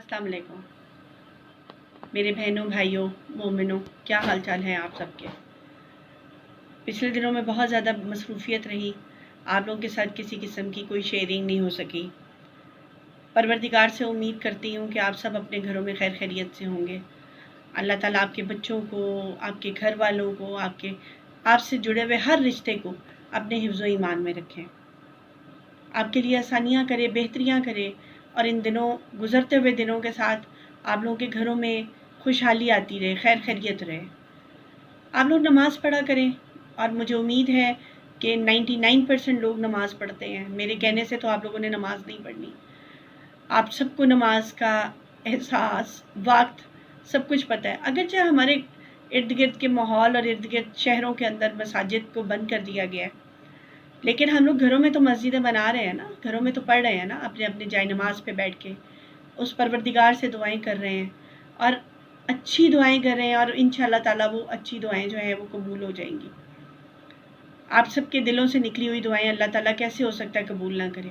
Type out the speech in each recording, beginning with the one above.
अस्सलाम वालेकुम मेरे बहनों भाइयों मोमिनों, क्या हाल चाल है आप सबके। पिछले दिनों में बहुत ज़्यादा मसरूफ़ियत रही, आप लोगों के साथ किसी किस्म की कोई शेयरिंग नहीं हो सकी। परवरदिगार से उम्मीद करती हूँ कि आप सब अपने घरों में खैर खैरियत से होंगे। अल्लाह ताला आपके बच्चों को, आपके घर वालों को, आपसे जुड़े हुए हर रिश्ते को अपने हिफ्ज़ व ईमान में रखें, आपके लिए आसानियाँ करे, बेहतरियाँ करे, और इन दिनों, गुज़रते हुए दिनों के साथ आप लोगों के घरों में खुशहाली आती रहे, खैर खैरियत रहे। आप लोग नमाज़ पढ़ा करें, और मुझे उम्मीद है कि 99% लोग नमाज़ पढ़ते हैं। मेरे कहने से तो आप लोगों ने नमाज़ नहीं पढ़नी। आप सबको नमाज का एहसास, वक्त, सब कुछ पता है। अगरचे हमारे इर्द गिर्द के माहौल और इर्द गिर्द शहरों के अंदर मसाजिद को बंद कर दिया गया है, लेकिन हम लोग घरों में तो मस्जिदें बना रहे हैं ना, घरों में तो पढ़ रहे हैं ना, अपने अपने जाए नमाज पे बैठ के उस परवरदिगार से दुआएं कर रहे हैं, और अच्छी दुआएं कर रहे हैं, और इंशाअल्लाह ताला वो अच्छी दुआएं जो हैं वो कबूल हो जाएंगी। आप सबके दिलों से निकली हुई दुआएं अल्लाह ताला कैसे हो सकता है कबूल ना करे।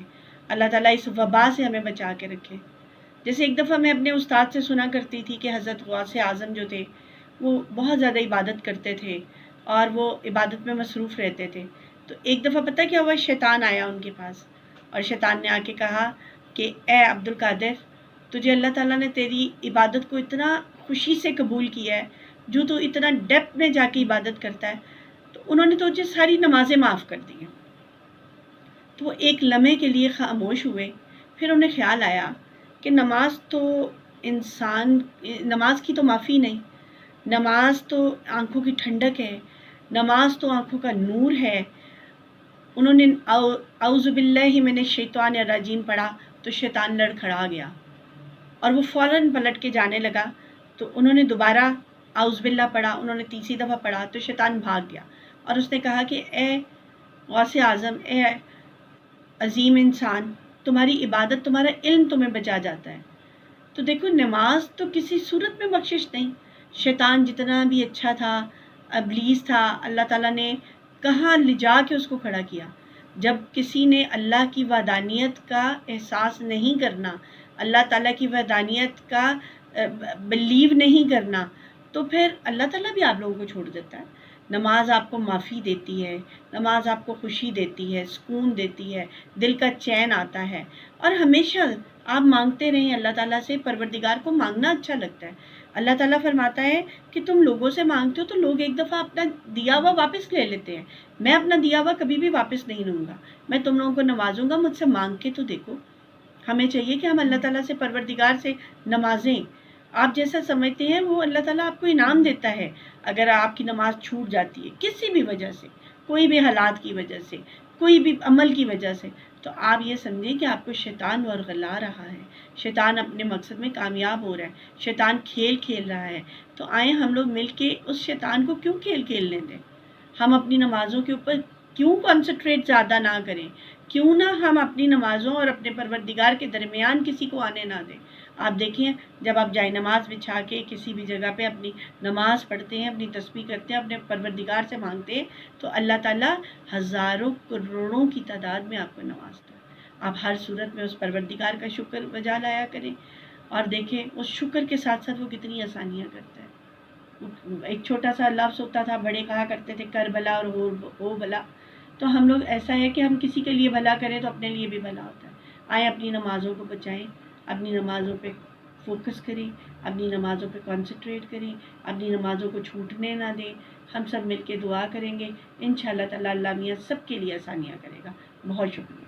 अल्लाह ताला इस वबा से हमें बचा के रखे। जैसे एक दफ़ा मैं अपने उस्ताद से सुना करती थी कि हज़रत गौसे आज़म जो थे वो बहुत ज़्यादा इबादत करते थे और वो इबादत में मसरूफ़ रहते थे। तो एक दफ़ा पता क्या हुआ, शैतान आया उनके पास, और शैतान ने आके कहा कि ए अब्दुल कादिर, तुझे अल्लाह ताला ने तेरी इबादत को इतना खुशी से कबूल किया है, जो तू इतना डेप्थ में जाके इबादत करता है, तो उन्होंने तो तुझे सारी नमाज़ें माफ़ कर दी हैं। तो वो एक लम्हे के लिए खामोश हुए, फिर उन्हें ख्याल आया कि नमाज तो नमाज की तो माफ़ी नहीं, नमाज तो आंखों की ठंडक है, नमाज तो आंखों का नूर है। उन्होंने औज़ु बिल्लाहि मिनश शैतानिर रजीम पढ़ा तो शैतान लड़खड़ा गया और वो फ़ौरन पलट के जाने लगा। तो उन्होंने दोबारा औज़ु बिल्लाह पढ़ा, उन्होंने तीसरी दफ़ा पढ़ा तो शैतान भाग गया, और उसने कहा कि ए गौसे आज़म, ए अजीम इंसान, तुम्हारी इबादत, तुम्हारा इल्म तुम्हें बचा जाता है। तो देखो, नमाज तो किसी सूरत में बख्शिश नहीं। शैतान जितना भी अच्छा था, इब्लीस था, अल्लाह ताला ने कहाँ ले जा के उसको खड़ा किया। जब किसी ने अल्लाह की वहदानियत का एहसास नहीं करना, अल्लाह ताला की वहदानियत का बिलीव नहीं करना, तो फिर अल्लाह ताला भी आप लोगों को छोड़ देता है। नमाज आपको माफ़ी देती है, नमाज आपको खुशी देती है, सुकून देती है, दिल का चैन आता है, और हमेशा आप मांगते रहें अल्लाह ताला से। परवरदिगार को मांगना अच्छा लगता है। अल्लाह ताला फरमाता है कि तुम लोगों से मांगते हो तो लोग एक दफ़ा अपना दिया हुआ वापस ले लेते हैं, मैं अपना दिया हुआ कभी भी वापस नहीं लूँगा। मैं तुम लोगों को नवाजूंगा, मुझसे मांग के तो देखो। हमें चाहिए कि हम अल्लाह ताला से, परवरदिगार से नमाजें। आप जैसा समझते हैं वो अल्लाह ताला आपको इनाम देता है। अगर आपकी नमाज छूट जाती है किसी भी वजह से, कोई भी हालात की वजह से, कोई भी अमल की वजह से, तो आप ये समझें कि आपको शैतान वरगला रहा है, शैतान अपने मकसद में कामयाब हो रहा है, शैतान खेल खेल रहा है। तो आए हम लोग मिल के उस शैतान को क्यों खेल खेलने दें। हम अपनी नमाज़ों के ऊपर क्यों कंसंट्रेट ज़्यादा ना करें, क्यों ना हम अपनी नमाज़ों और अपने परवरदिगार के दरमियान किसी को आने ना दें। आप देखें, जब आप जाए नमाज बिछा के किसी भी जगह पे अपनी नमाज पढ़ते हैं, अपनी तस्बीह करते हैं, अपने परवरदिगार से मांगते हैं, तो अल्लाह ताला हज़ारों करोड़ों की तादाद में आपको नवाजता है। आप हर सूरत में उस परवरदिगार का शुक्र बजा लाया करें, और देखें उस शुक्र के साथ साथ वो कितनी आसानियाँ करता है। एक छोटा सा लफ्ज़ होता था, बड़े कहा करते थे कर भला और हो भला। तो हम लोग, ऐसा है कि हम किसी के लिए भला करें तो अपने लिए भी भला होता है। आए अपनी नमाज़ों को बचाएं, अपनी नमाज़ों पे फोकस करें, अपनी नमाज़ों पे कंसंट्रेट करें, अपनी नमाज़ों को छूटने ना दें। हम सब मिलके दुआ करेंगे, इंशाअल्लाह ताला अल्लाह मियां सबके लिए आसानियाँ करेगा। बहुत शुक्रिया।